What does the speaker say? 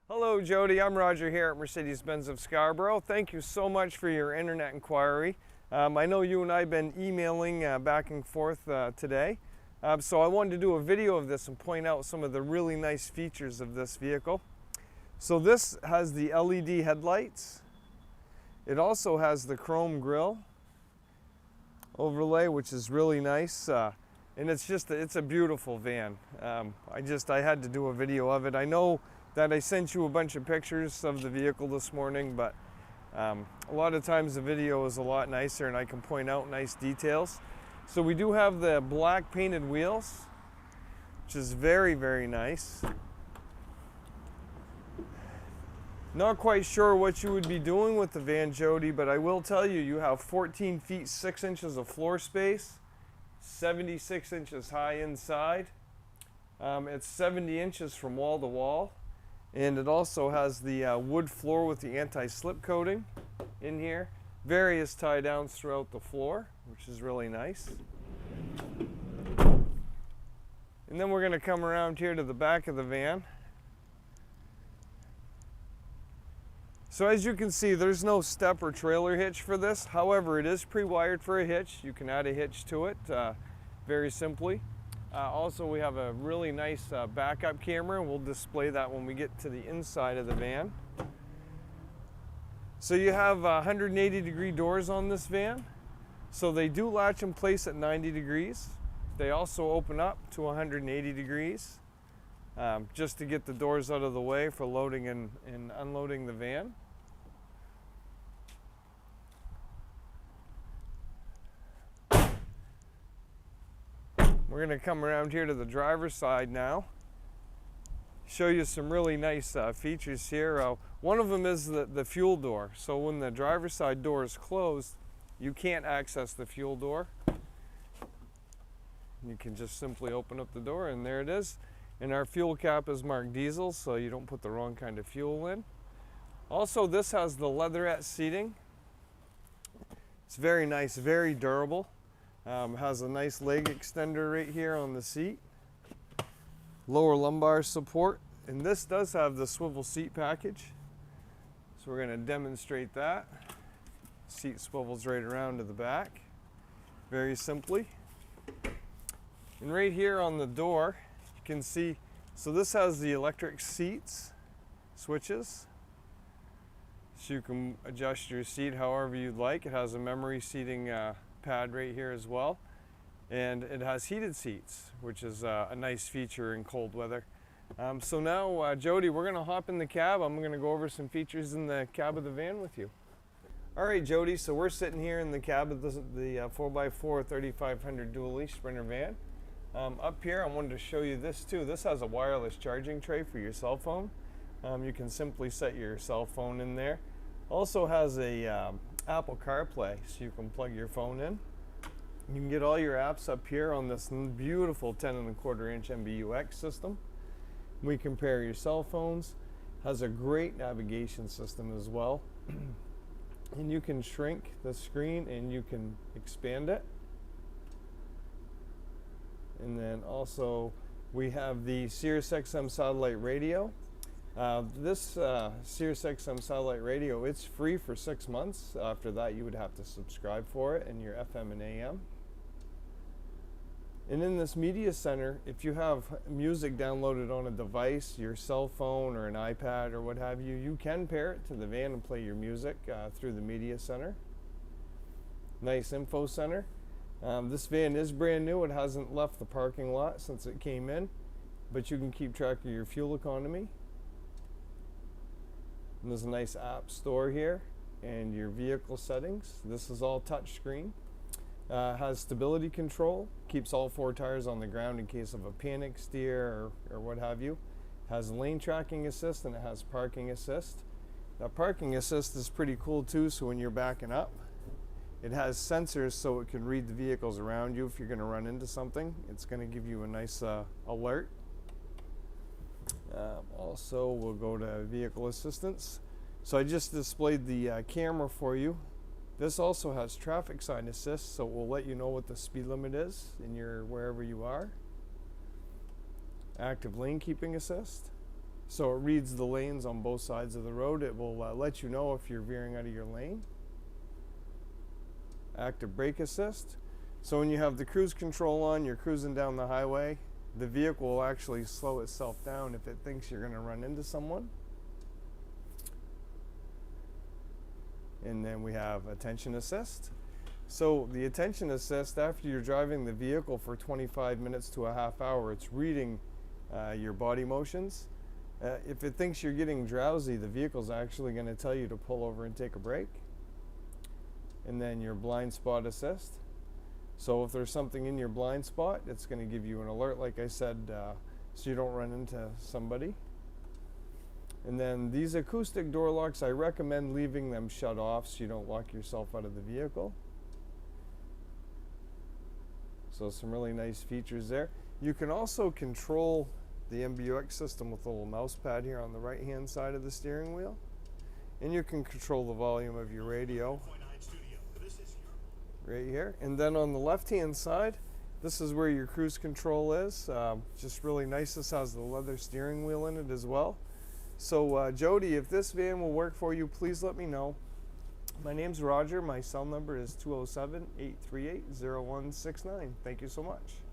Hello Jody, I'm Roger here at Mercedes-Benz of Scarborough. Thank you so much for your internet inquiry. I know you and I have been emailing back and forth today. So I wanted to do a video of this and point out some of the really nice features of this vehicle. So this has the LED headlights. It also has the chrome grille overlay, which is really nice. And it's a beautiful van. I had to do a video of it. I know that I sent you a bunch of pictures of the vehicle this morning, but a lot of times the video is a lot nicer and I can point out nice details. So we do have the black painted wheels, which is very, very nice. Not quite sure what you would be doing with the van, Jody, but I will tell you, you have 14 feet 6 inches of floor space, 76 inches high inside. It's 70 inches from wall to wall. And it also has the wood floor with the anti-slip coating in here. Various tie downs throughout the floor, which is really nice. And then we're going to come around here to the back of the van. So as you can see, there's no step or trailer hitch for this. However, it is pre-wired for a hitch. You can add a hitch to it very simply. Also, we have a really nice backup camera. We'll display that when we get to the inside of the van. So you have 180-degree doors on this van. So they do latch in place at 90 degrees. They also open up to 180 degrees just to get the doors out of the way for loading and unloading the van. We're going to come around here to the driver's side now, show you some really nice features here. One of them is the fuel door. So when the driver's side door is closed, you can't access the fuel door. You can just simply open up the door and there it is. And our fuel cap is marked diesel, so you don't put the wrong kind of fuel in. Also, this has the leatherette seating. It's very nice, very durable. Has a nice leg extender right here on the seat. Lower lumbar support. And this does have the swivel seat package. So we're going to demonstrate that. Seat swivels right around to the back. Very simply. And right here on the door, you can see, so this has the electric seats switches. So you can adjust your seat however you'd like. It has a memory seating pad right here as well, and it has heated seats, which is a nice feature in cold weather. So now Jody, we're going to hop in the cab. I'm going to go over some features in the cab of the van with you. Alright Jody, so we're sitting here in the cab of the 4x4 3500 dually Sprinter van. Up here I wanted to show you this too. This has a wireless charging tray for your cell phone. You can simply set your cell phone in there. Also has a Apple CarPlay, so you can plug your phone in. You can get all your apps up here on this beautiful 10.25-inch MBUX system. We compare your cell phones. Has a great navigation system as well. And you can shrink the screen and you can expand it. And then also we have the Sirius XM satellite radio. This Sirius XM satellite radio, it's free for 6 months. After that, you would have to subscribe for it in your FM and AM. And in this media center, if you have music downloaded on a device, your cell phone or an iPad or what have you, you can pair it to the van and play your music through the media center. Nice info center. This van is brand new. It hasn't left the parking lot since it came in, but you can keep track of your fuel economy. And there's a nice app store here and your vehicle settings. This is all touch screen. Has stability control, keeps all 4 tires on the ground in case of a panic steer or what have you. Has lane tracking assist and it has parking assist. Now parking assist is pretty cool too, so when you're backing up, it has sensors so it can read the vehicles around you. If you're going to run into something, it's going to give you a nice alert. Also, we'll go to vehicle assistance. So I just displayed the camera for you. This also has traffic sign assist, so it will let you know what the speed limit is in your wherever you are. Active lane keeping assist. So it reads the lanes on both sides of the road. It will let you know if you're veering out of your lane. Active brake assist. So when you have the cruise control on, you're cruising down the highway, the vehicle will actually slow itself down if it thinks you're going to run into someone. And then we have attention assist. So the attention assist, after you're driving the vehicle for 25 minutes to a half hour, it's reading your body motions. If it thinks you're getting drowsy, the vehicle's actually going to tell you to pull over and take a break. And then your blind spot assist. So if there's something in your blind spot, it's going to give you an alert, like I said, so you don't run into somebody. And then these acoustic door locks, I recommend leaving them shut off so you don't lock yourself out of the vehicle. So some really nice features there. You can also control the MBUX system with a little mouse pad here on the right hand side of the steering wheel. And you can control the volume of your radio right here. And then on the left hand side, this is where your cruise control is. Just really nice. This has the leather steering wheel in it as well. So Jody, if this van will work for you, please let me know. My name's Roger. My cell number is 207-838-0169. Thank you so much.